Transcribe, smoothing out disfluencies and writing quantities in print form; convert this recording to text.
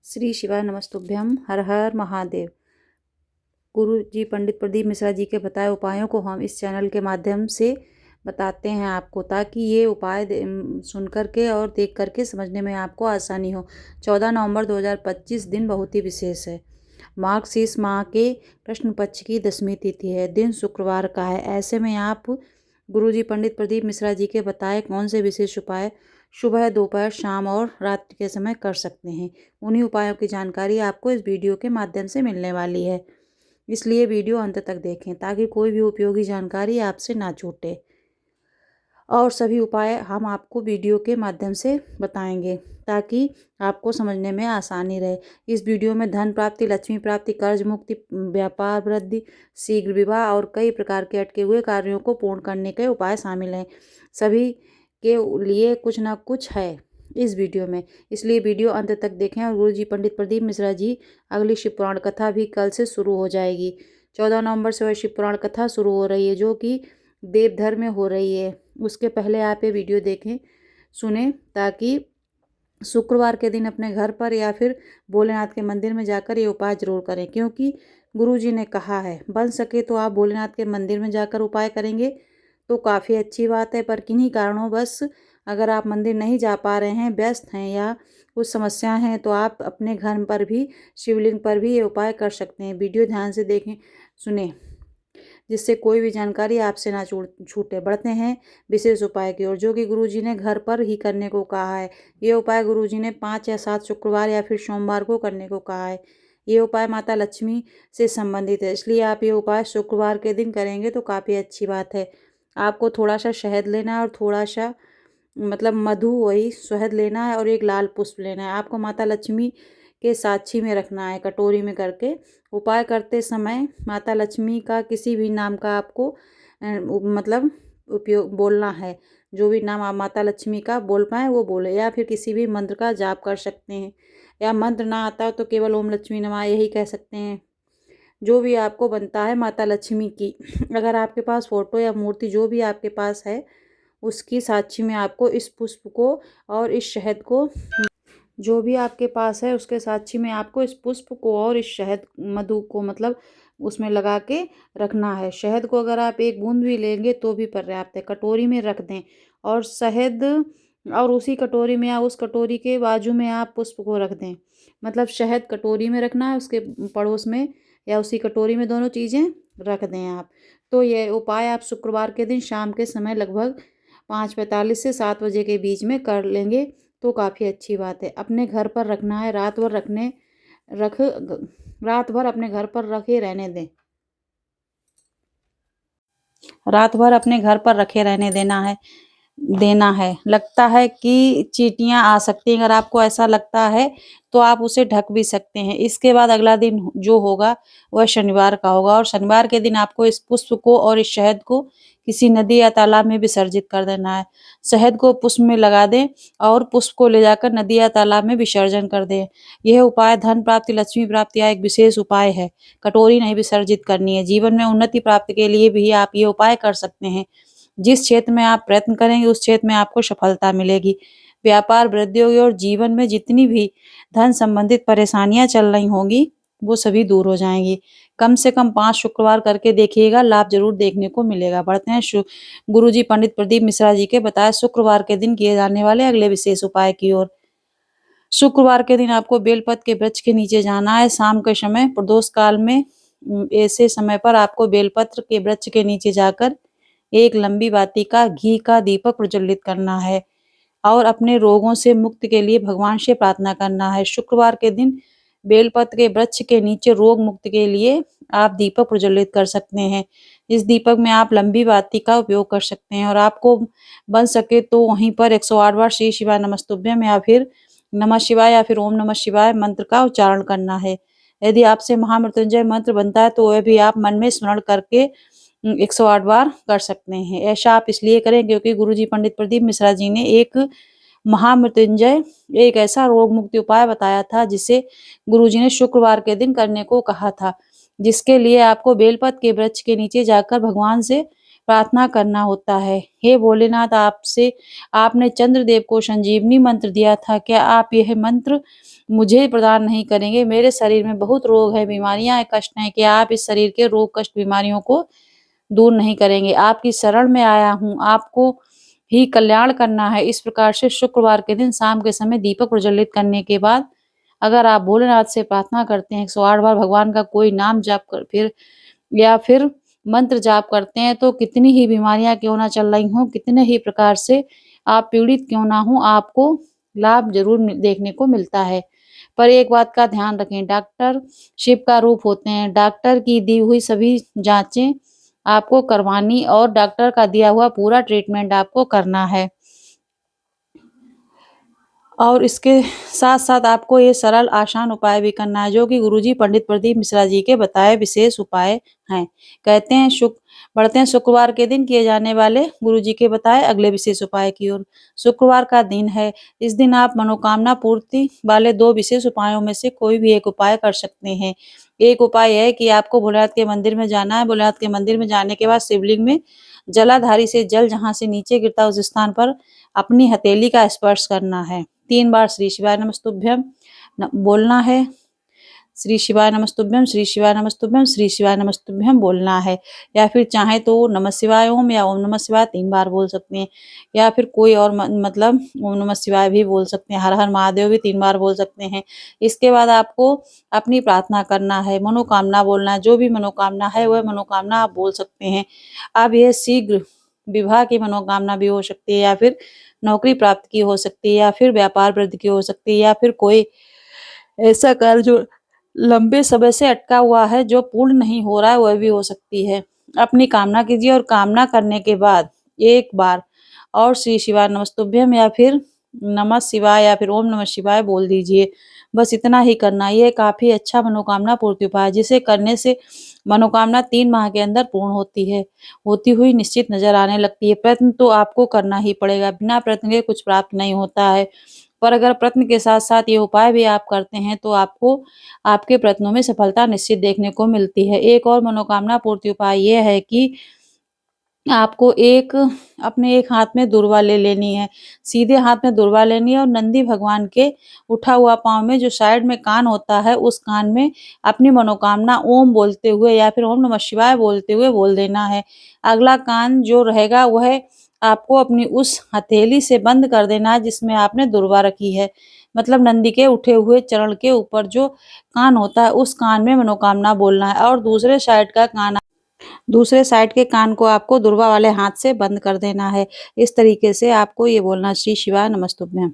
श्री शिवाय नमस्तुभ्यम। हर हर महादेव। गुरु जी पंडित प्रदीप मिश्रा जी के बताए उपायों को हम इस चैनल के माध्यम से बताते हैं आपको, ताकि ये उपाय सुन करके और देख करके समझने में आपको आसानी हो। 14 नवंबर 2025 दिन बहुत ही विशेष है। मार्गशीर्ष माह के कृष्ण पक्ष की 10वीं तिथि है। दिन शुक्रवार का है। ऐसे में आप गुरु जी पंडित प्रदीप मिश्रा जी के बताए कौन से विशेष उपाय सुबह, दोपहर, शाम और रात्रि के समय कर सकते हैं, उन्हीं उपायों की जानकारी आपको इस वीडियो के माध्यम से मिलने वाली है। इसलिए वीडियो अंत तक देखें ताकि कोई भी उपयोगी जानकारी आपसे ना छूटे। और सभी उपाय हम आपको वीडियो के माध्यम से बताएंगे ताकि आपको समझने में आसानी रहे। इस वीडियो में धन प्राप्ति, लक्ष्मी प्राप्ति, कर्ज मुक्ति, व्यापार वृद्धि, शीघ्र विवाह और कई प्रकार के अटके हुए कार्यों को पूर्ण करने के उपाय शामिल हैं। सभी के लिए कुछ ना कुछ है इस वीडियो में, इसलिए वीडियो अंत तक देखें। और गुरु जी पंडित प्रदीप मिश्रा जी अगली शिव पुराण कथा भी कल से शुरू हो जाएगी। 14 नवंबर से वह शिव पुराण कथा शुरू हो रही है, जो कि देवधर में हो रही है। उसके पहले आप ये वीडियो देखें, सुने, ताकि शुक्रवार के दिन अपने घर पर या फिर भोलेनाथ के मंदिर में जाकर ये उपाय जरूर करें, क्योंकि गुरु जी ने कहा है बन सके तो आप भोलेनाथ के मंदिर में जाकर उपाय करेंगे तो काफ़ी अच्छी बात है। पर किन्हीं कारणों बस अगर आप मंदिर नहीं जा पा रहे हैं, व्यस्त हैं या कुछ समस्याएं हैं, तो आप अपने घर पर भी शिवलिंग पर भी ये उपाय कर सकते हैं। वीडियो ध्यान से देखें, सुने, जिससे कोई भी जानकारी आपसे ना छूटे। बढ़ते हैं विशेष उपाय की ओर, जो कि गुरुजी ने घर पर ही करने को कहा है। ये उपाय गुरुजी ने 5 या 7 शुक्रवार या फिर सोमवार को करने को कहा है। ये उपाय माता लक्ष्मी से संबंधित है, इसलिए आप ये उपाय शुक्रवार के दिन करेंगे तो काफ़ी अच्छी बात है। आपको थोड़ा सा शहद लेना है और थोड़ा सा मधु, वही शहद लेना है और एक लाल पुष्प लेना है। आपको माता लक्ष्मी के साक्षी में रखना है, कटोरी में करके। उपाय करते समय माता लक्ष्मी का किसी भी नाम का आपको उपयोग बोलना है। जो भी नाम आप माता लक्ष्मी का बोल पाए वो बोले, या फिर किसी भी मंत्र का जाप कर सकते हैं, या मंत्र ना आता हो तो केवल ओम लक्ष्मी नमः यही कह सकते हैं। जो भी आपको बनता है माता लक्ष्मी की, अगर आपके पास फोटो या मूर्ति जो भी आपके पास है, उसकी साक्षी में आपको इस पुष्प को और इस शहद को, जो भी आपके पास है उसके साक्षी में आपको इस पुष्प को और इस शहद मधु को उसमें लगा के रखना है। शहद को अगर आप एक बूंद भी लेंगे तो भी पर्याप्त है। कटोरी में रख दें और शहद, और उसी कटोरी में या उस कटोरी के बाजू में आप पुष्प को रख दें। शहद कटोरी में रखना है, उसके पड़ोस में या उसी कटोरी में दोनों चीज़ें रख दें आप। तो ये उपाय आप शुक्रवार के दिन शाम के समय लगभग 5:45 से 7 बजे के बीच में कर लेंगे तो काफ़ी अच्छी बात है। अपने घर पर रखना है, रात भर अपने घर पर रखे रहने दें। रात भर अपने घर पर रखे रहने देना है। लगता है कि चींटियां आ सकती हैं, अगर आपको ऐसा लगता है तो आप उसे ढक भी सकते हैं। इसके बाद अगला दिन जो होगा वह शनिवार का होगा, और शनिवार के दिन आपको इस पुष्प को और इस शहद को किसी नदी या तालाब में विसर्जित कर देना है। शहद को पुष्प में लगा दें और पुष्प को ले जाकर नदी या तालाब में विसर्जन कर दें। यह उपाय धन प्राप्ति, लक्ष्मी प्राप्ति का एक विशेष उपाय है। कटोरी नहीं विसर्जित करनी है। जीवन में उन्नति प्राप्ति के लिए भी आप ये उपाय कर सकते हैं। जिस क्षेत्र में आप प्रयत्न करेंगे उस क्षेत्र में आपको सफलता मिलेगी। व्यापार वृद्धि होगी और जीवन में जितनी भी धन संबंधित परेशानियां चल रही होंगी वो सभी दूर हो जाएंगी। कम से कम 5 शुक्रवार करके देखिएगा, लाभ जरूर देखने को मिलेगा। बढ़ते हैं गुरुजी पंडित प्रदीप मिश्रा जी के बताए शुक्रवार के दिन किए जाने वाले अगले विशेष उपाय की ओर। शुक्रवार के दिन आपको बेलपत्र के वृक्ष के नीचे जाना है। शाम के समय प्रदोष काल में ऐसे समय पर आपको बेलपत्र के वृक्ष के नीचे जाकर एक लंबी बाती का घी का दीपक प्रज्वलित करना है और अपने रोगों से मुक्ति के लिए भगवान से प्रार्थना करना है। शुक्रवार के दिन बेलपत्र के वृक्ष के नीचे रोग मुक्ति के लिए आप दीपक प्रज्वलित कर सकते हैं। इस दीपक में आप लंबी बाती का उपयोग कर सकते हैं, और आपको बन सके तो वहीं पर 108 बार श्री शिवाय नमस्तुभ्यम या फिर नमः शिवाय या फिर ओम नमः शिवाय मंत्र का उच्चारण करना है। यदि आपसे महामृत्युंजय मंत्र बनता है तो वह भी आप मन में स्मरण करके 108 बार कर सकते हैं। ऐसा आप इसलिए करें क्योंकि गुरुजी पंडित प्रदीप मिश्रा जी ने एक महामृत्युंजय, एक ऐसा रोग मुक्ति उपाय बताया था जिसे गुरुजी ने शुक्रवार के दिन करने को कहा था, जिसके लिए आपको बेलपत्र के वृक्ष के नीचे जाकर भगवान से प्रार्थना करना होता है। हे भोलेनाथ, आपसे आपने चंद्रदेव को संजीवनी मंत्र दिया था, क्या आप यह मंत्र मुझे प्रदान नहीं करेंगे? मेरे शरीर में बहुत रोग है, बीमारियां हैं, कष्ट हैं, क्या आप इस शरीर के रोग कष्ट बीमारियों को दूर नहीं करेंगे? आपकी शरण में आया हूँ, आपको ही कल्याण करना है। इस प्रकार से शुक्रवार के दिन शाम के समय दीपक प्रज्वलित करने के बाद अगर आप भोलेनाथ से प्रार्थना करते हैं, 108 बार भगवान का कोई नाम जाप कर फिर मंत्र जाप करते हैं, तो कितनी ही बीमारियां क्यों ना चल रही हों, कितने ही प्रकार से आप पीड़ित क्यों ना हों, आपको लाभ जरूर देखने को मिलता है। पर एक बात का ध्यान रखें, डॉक्टर शिव का रूप होते हैं। डॉक्टर की दी हुई सभी जांचें आपको करवानी और डॉक्टर का दिया हुआ पूरा ट्रीटमेंट आपको करना है। और इसके साथ-साथ आपको ये सरल आसान उपाय भी करना है, जो कि गुरुजी पंडित प्रदीप मिश्रा जी के बताए विशेष उपाय हैं। कहते हैं बढ़ते हैं शुक्रवार के दिन किए जाने वाले गुरुजी के बताए अगले विशेष उपाय की ओर। शुक्रवार का दिन है, इस दिन आप मनोकामना पूर्ति वाले 2 विशेष उपायों में से कोई भी एक उपाय कर सकते हैं। एक उपाय है कि आपको भोलेनाथ के मंदिर में जाना है। भोलेनाथ के मंदिर में जाने के बाद शिवलिंग में जलाधारी से जल जहाँ से नीचे गिरता है उस स्थान पर अपनी हथेली का स्पर्श करना है। 3 बार श्री शिवाय नमस्तुभ्यम बोलना है। श्री शिवाय नमस्तुभ्यम, श्री शिवाय नमस्तुभ्यम, श्री शिवाय नमस्तुभ्यम बोलना है। या फिर चाहे तो नमः शिवाय ओम या ओम नमः शिवाय 3 बार बोल सकते हैं, या फिर कोई और मतलब ओम नमः शिवाय भी बोल सकते हैं, हर हर महादेव भी 3 बार बोल सकते हैं। इसके बाद आपको अपनी प्रार्थना करना है, मनोकामना बोलना है। जो भी मनोकामना है वह मनोकामना आप बोल सकते हैं। अब यह शीघ्र विवाह की मनोकामना भी हो सकती है, या फिर नौकरी प्राप्त की हो सकती है, या फिर व्यापार वृद्धि की हो सकती है, या फिर कोई ऐसा कार्य जो लंबे समय से अटका हुआ है, जो पूर्ण नहीं हो रहा है, वह भी हो सकती है। अपनी कामना कीजिए और कामना करने के बाद एक बार और श्री शिवाय नमस्तुभ्यम या फिर नमः शिवाय या फिर ओम नमः शिवाय बोल दीजिए। बस इतना ही करना, ये काफ़ी अच्छा मनोकामना पूर्ति उपाय है, जिसे करने से मनोकामना 3 माह के अंदर पूर्ण होती हुई निश्चित नज़र आने लगती है। प्रयत्न तो आपको करना ही पड़ेगा, बिना प्रयत्न के कुछ प्राप्त नहीं होता है। पर अगर प्रयत्न के साथ-साथ ये उपाय भी आप करते हैं, तो आपको आपके प्रयत्नों में सफलता निश्चित देखने को मिलती है। एक और मनोकामना पूर्ति उपाय ये है कि आपको अपने एक हाथ में दुर्वा ले लेनी है, सीधे हाथ में दुर्वा लेनी है और नंदी भगवान के उठा हुआ पाँव में जो साइड में कान होता है, उस कान में अपनी मनोकामना ओम बोलते हुए या फिर ओम नमः शिवाय बोलते हुए बोल देना है। अगला कान जो रहेगा वह आपको अपनी उस हथेली से बंद कर देना है जिसमें आपने दुर्वा रखी है। मतलब नंदी के उठे हुए चरण के ऊपर जो कान होता है, उस कान में मनोकामना बोलना है और दूसरे साइड के कान को आपको दुर्वा वाले हाथ से बंद कर देना है। इस तरीके से आपको ये बोलना श्री शिवाय नमस्तुभ्यम।